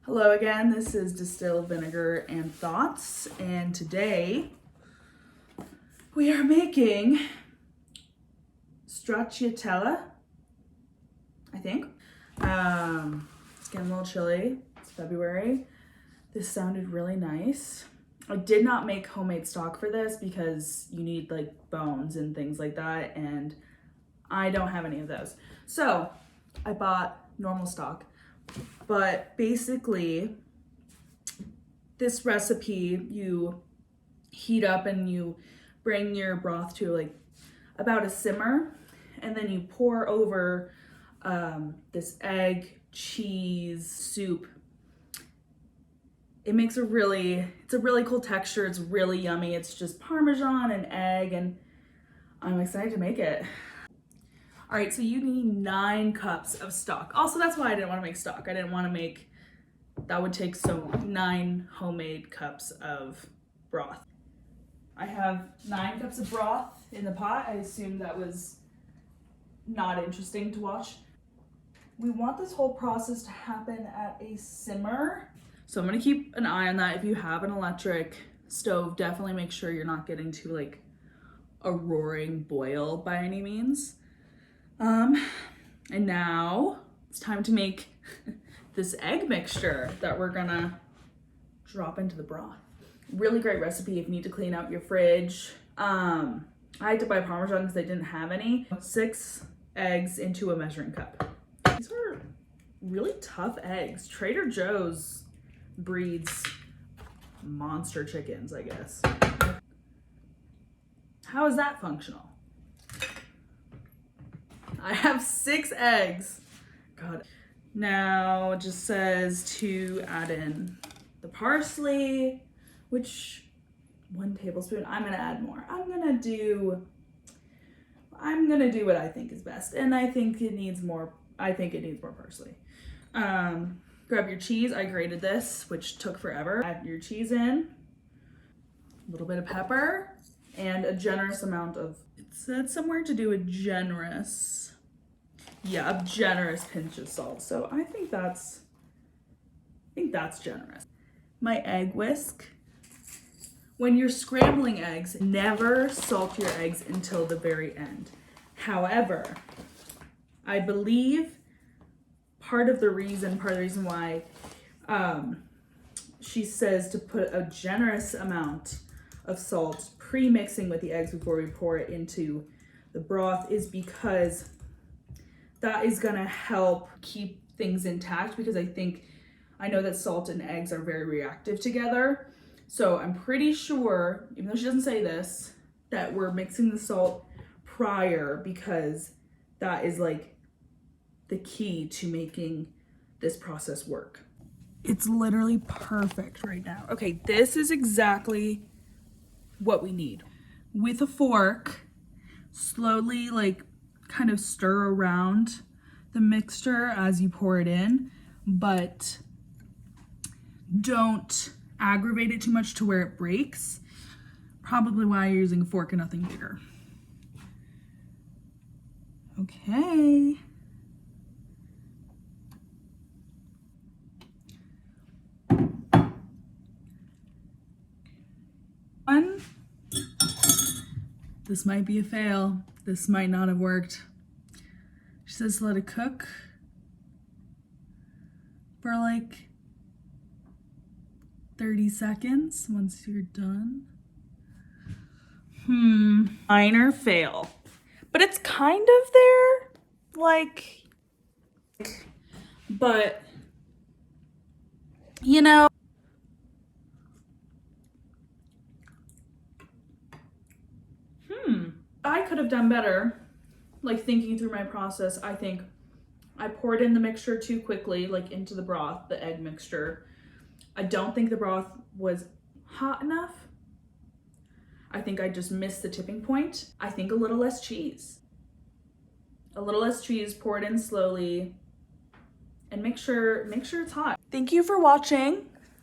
Hello again, this is Distilled Vinegar and Thoughts, and today we are making stracciatella, I think. It's getting a little chilly, it's February. This sounded really nice. I did not make homemade stock for this because you need like bones and things like that, and I don't have any of those. So I bought normal stock. But basically, this recipe, you heat up and you bring your broth to like about a simmer, and then you pour over this egg, cheese, soup. It makes it's a really cool texture. It's really yummy. It's just Parmesan and egg, and I'm excited to make it. All right, so you need 9 cups of stock. Also, that's why I didn't want to make stock. I didn't want to make, that would take so long. 9 homemade cups of broth. I have 9 cups of broth in the pot. I assumed that was not interesting to watch. We want this whole process to happen at a simmer. So I'm gonna keep an eye on that. If you have an electric stove, definitely make sure you're not getting to like a roaring boil by any means. And now it's time to make this egg mixture that we're gonna drop into the broth. Really great recipe if you need to clean out your fridge. I had to buy Parmesan because I didn't have any. 6 eggs into a measuring cup. These are really tough eggs. Trader Joe's breeds monster chickens, I guess. How is that functional? I have 6 eggs. God. Now it just says to add in the parsley, which 1 tablespoon. I'm gonna add more. I'm gonna do what I think is best, and I think it needs more parsley. Grab your cheese. I grated this, which took forever. Add your cheese in, a little bit of pepper, and a generous amount of, it said somewhere to do a generous pinch of salt. So I think that's generous. My egg whisk. When you're scrambling eggs, never salt your eggs until the very end. However, I believe part of the reason why she says to put a generous amount of salt pre-mixing with the eggs before we pour it into the broth is because that is gonna help keep things intact, because I know that salt and eggs are very reactive together. So I'm pretty sure, even though she doesn't say this, that we're mixing the salt prior because that is like the key to making this process work. It's literally perfect right now. Okay, this is exactly what we need. With a fork, slowly like kind of stir around the mixture as you pour it in, but don't aggravate it too much to where it breaks. Probably why you're using a fork and nothing bigger. Okay. This might be a fail. This might not have worked. She says let it cook for like 30 seconds once you're done. Minor fail. But it's kind of there, like, but, you know, I could have done better, like thinking through my process. I think I poured in the mixture too quickly, like into the broth, the egg mixture. I don't think the broth was hot enough. I think I just missed the tipping point. I think a little less cheese. A little less cheese, pour it in slowly, and make sure it's hot. Thank you for watching.